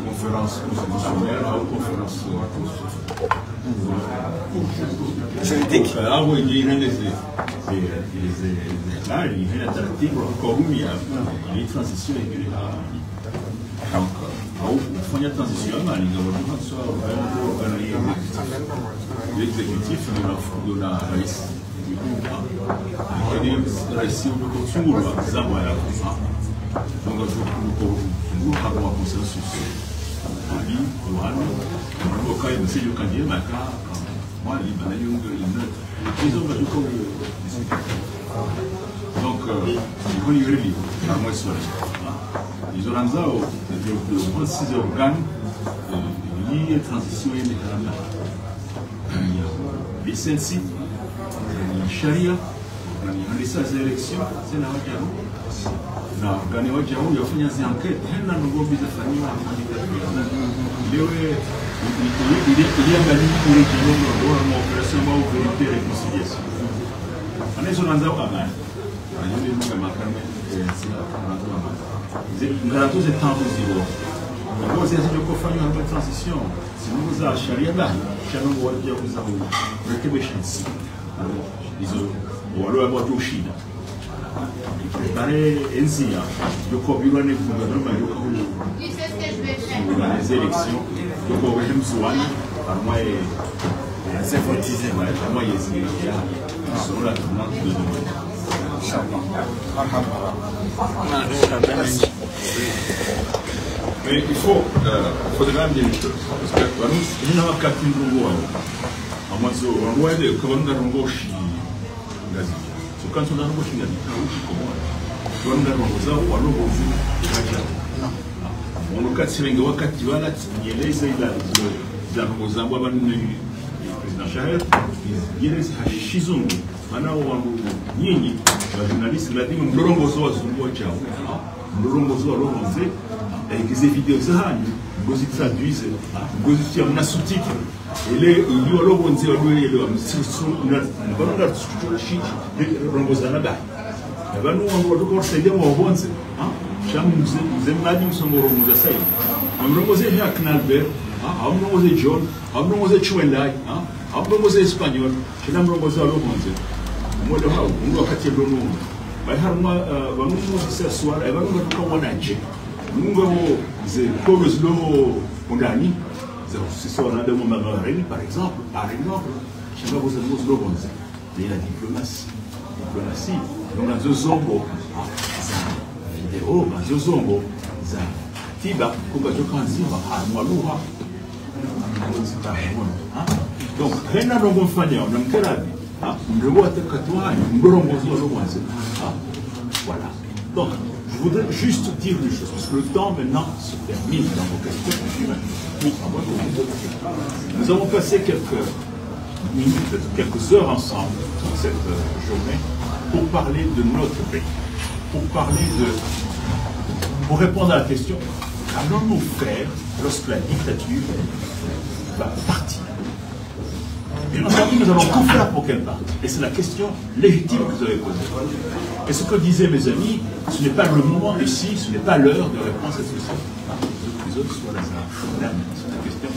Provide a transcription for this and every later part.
conférence constitutionnelle, conférence juridique. Ah oui, il y a des articles comme il y a une transition donc, il faut une transition, l'exécutif de la race. Donc, avoir un consensus. Donc, ils ont le 26 organes liés à la transition et les celles-ci, les charia, les élections, c'est la na gani waje huu yafanya zi enquête hena ngobi za fanywa lewe ili angali kule kidogo ndio operation au vérité réconciliation anazo nanzao amani ayoni munga makarme ngarato ze tambo zero ngo ze zije kufanywa na transition sinon za sharia da chano waje kuzabu rekebishansi izo walo abo shida préparer ainsi le combien de gouvernement les élections le gouvernement soit par moi c'est fortisé par moi sur la demande de mais il faudra bien une chose parce que nous n'avons qu'à plus de à moi on doit de comment dans gauche quand on a un coaching à on a on a quatre semaines wakati wala nieleza ila za Mozambique bana president Shahel yeleza hashizungu maana wangu nyinyi wa journalist lazima mlongozo wa zungu chao mlongozo wa lonze ekize video zahani ngozi traduise ngozi tia na sous-titre ele ndio longoze wa doye le msisu na bana shi rongozana ba abantu wangu watukosaidia wabonze shamu mzemadi msongoro muzasai amrongoze ya Knalbert amrongoze John amrongoze Chwendai amrongoze Espanyol shina mrongoze alobonze modo hao ngo wakati ndono bai harma bamu sisa swara abantu batukawananje ngo ze kolos lo ondani ze sisa wana de Montmartre par exemple shina vous avez lobonze mais la diplomatie donc dans zombo video mazozongo za tiba kubajokanziwa hamwaluha donc hena rongo mfanya na mkerabi mdogo atakatwa mdorongo zo mwanze voilà donc je voudrais juste dire une chose parce que le temps maintenant se termine dans vos questions. Nous avons passé quelques minutes, quelques heures ensemble dans cette journée pour parler de notre pays. Pour répondre à la question, qu'allons-nous faire lorsque la dictature va partir? Bien entendu, nous allons tout faire pour qu'elle parte. Et c'est la question légitime que vous avez posée. Et ce que disaient mes amis, ce n'est pas le moment ici, ce n'est pas l'heure de répondre à cette question. Les autres soient là, c'est une question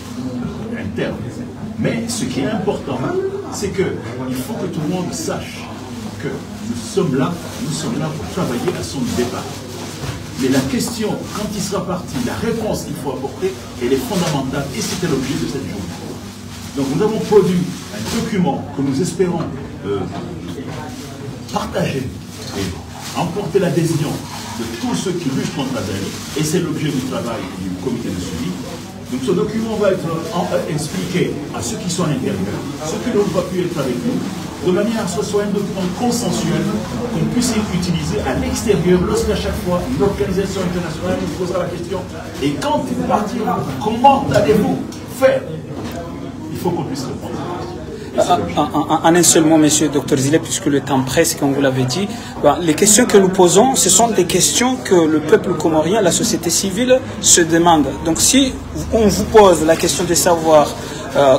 interne. Mais ce qui est important, c'est qu'il faut que tout le monde sache que nous sommes là pour travailler à son départ. Mais la question, quand il sera parti, la réponse qu'il faut apporter, elle est fondamentale et c'était l'objet de cette journée. Donc nous avons produit un document que nous espérons partager et emporter l'adhésion de tous ceux qui luttent contre la dérive. Et c'est l'objet du travail du comité de suivi. Donc ce document va être expliqué à ceux qui sont à l'intérieur, ceux qui n'ont pas pu être avec nous, de manière à ce que ce soit un document consensuel qu'on puisse utiliser à l'extérieur lorsqu'à chaque fois une organisation internationale nous posera la question et quand vous partirez, comment allez-vous faire? Il faut qu'on puisse répondre. En un seul mot, monsieur le Dr Zile, puisque le temps presse, comme vous l'avez dit, les questions que nous posons, ce sont des questions que le peuple comorien, la société civile, se demande. Donc si on vous pose la question de savoir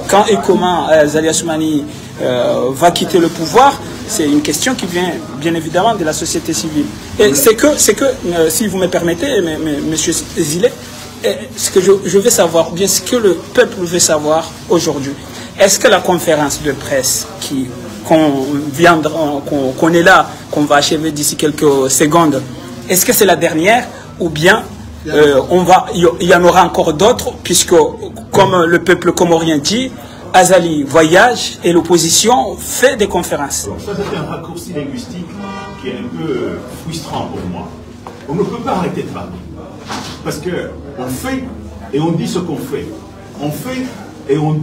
quand et comment Azali Assoumani va quitter le pouvoir, c'est une question qui vient bien évidemment de la société civile. Et c'est que si vous me permettez, monsieur Zile, ce que je veux savoir, bien ce que le peuple veut savoir aujourd'hui, est-ce que la conférence de presse qu'on est là, qu'on va achever d'ici quelques secondes, est-ce que c'est la dernière ou bien il y en aura encore d'autres, puisque comme le peuple comorien dit, Azali voyage et l'opposition fait des conférences. Alors ça c'est un raccourci linguistique qui est un peu frustrant pour moi. On ne peut pas arrêter de parler. Parce qu'on fait et on dit ce qu'on fait. On fait et on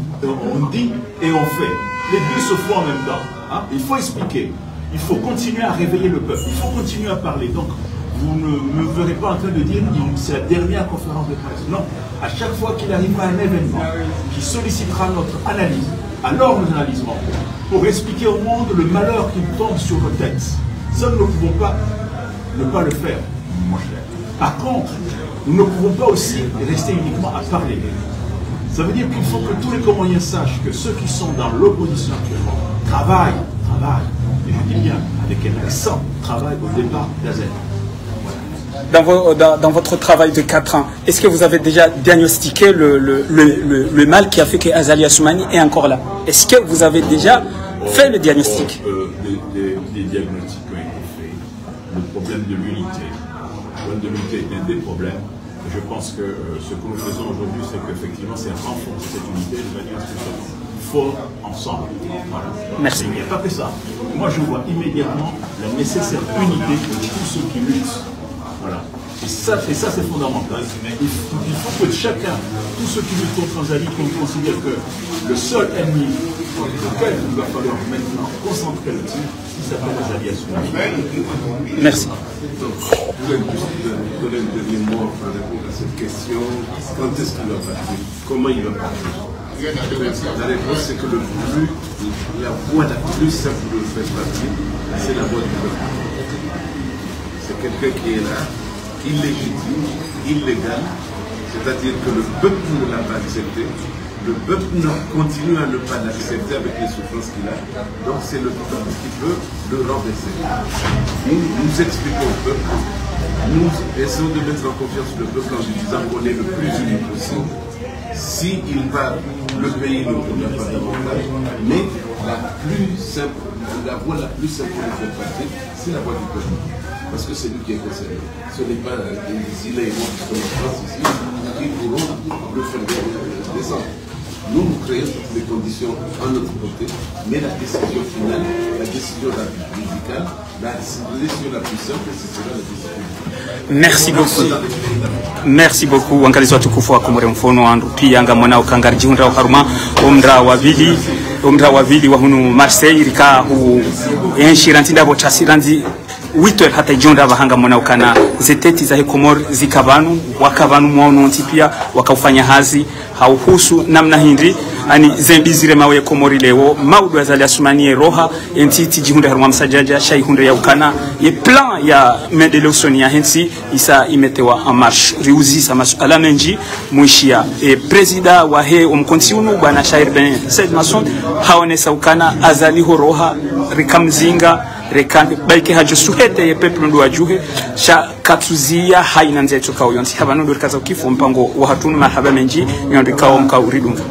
dit et on fait. Les deux se font en même temps. Hein? Il faut expliquer. Il faut continuer à réveiller le peuple. Il faut continuer à parler. Donc, vous ne me verrez pas en train de dire que c'est la dernière conférence de presse. Non. À chaque fois qu'il arrivera un événement qui sollicitera notre analyse, alors nous analyserons pour expliquer au monde le malheur qui tombe sur nos têtes. Ça, nous ne pouvons pas ne pas le faire, mon cher. Par contre, nous ne pouvons pas aussi rester uniquement à parler. Ça veut dire qu'il faut que tous les Comoriens sachent que ceux qui sont dans l'opposition actuellement travaillent, et je dis bien avec un accent, travaillent au départ d'Azali. Dans votre travail de 4 ans, est-ce que vous avez déjà diagnostiqué le mal qui a fait que Azali Assoumani est encore là? Est-ce que vous avez déjà fait le diagnostic? Les diagnostics ont été faits. Le problème de l'unité. Le problème de l'unité est un des problèmes. Je pense que ce que nous faisons aujourd'hui, c'est qu'effectivement, c'est renforcer cette unité de manière à ce que nous sommes forts ensemble. Voilà. Merci. Mais il n'y a pas que ça. Moi, je vois immédiatement la nécessaire unité de tous ceux qui luttent. Voilà. Et ça c'est fondamental. Il faut que chacun, tous ceux qui luttent contre Azali, qu'on considère que le seul ennemi auquel il va falloir maintenant concentrer le tir, il s'appelle Azali Assoumani. Je Merci. voulais juste donner un dernier mot pour répondre à cette question. Quand est-ce qu'il va partir? Comment il va partir? La réponse, c'est que la voie la plus simple de le faire partir, c'est la voie du peuple. C'est quelqu'un qui est là, illégitime, illégal, c'est-à-dire que le peuple ne l'a pas accepté, le peuple continue à ne pas l'accepter avec les souffrances qu'il a, donc c'est le peuple qui peut le renverser. Nous expliquons au peuple, nous essayons de mettre en confiance le peuple en lui disant qu'on est le plus uni possible. S'il va, le pays ne pourra pas davantage, mais la voie la plus simple pour le faire partir, c'est la voie du peuple. Parce que c'est lui qui est concerné. Ce n'est pas les îles qui sont en France ici qui pourront le faire descendre. Nous créons toutes les conditions à notre côté, mais la décision finale, la décision médicale, la décision la plus simple, c'est cela la décision. Merci beaucoup. Merci beaucoup. Angalizwa tukufu wa kumure mfono andu pia anga mwana ukangarji undra uharuma umdra wavili wa hunu Marseille rika hu enshi ndabo chasiranzi 8 hata jonda bahanga mwana ukana zeteti za Komor zikabanu wakabanu mwono pia wakaufanya hazi hauhusu namna hindi ani zembizire mawe Komori leo maudu Azali Assoumani roha entiti jihunda haruma msajaja shaihunda ya ukana ye plan ya maendeleo sonia hensi isa imetewa en marche riuzi sama ala menji muishia presida wa he umkontiunu bwana Shair Ben Said Mason haonesa ukana Azali roha rikamzinga rekan baike hajo suhete ye peuple ndo ajuhe sha katuzia haina nzeto kauyonsi habano ndo kaza kifo mpango wa hatunu mahaba menji nyondikao mkauridunga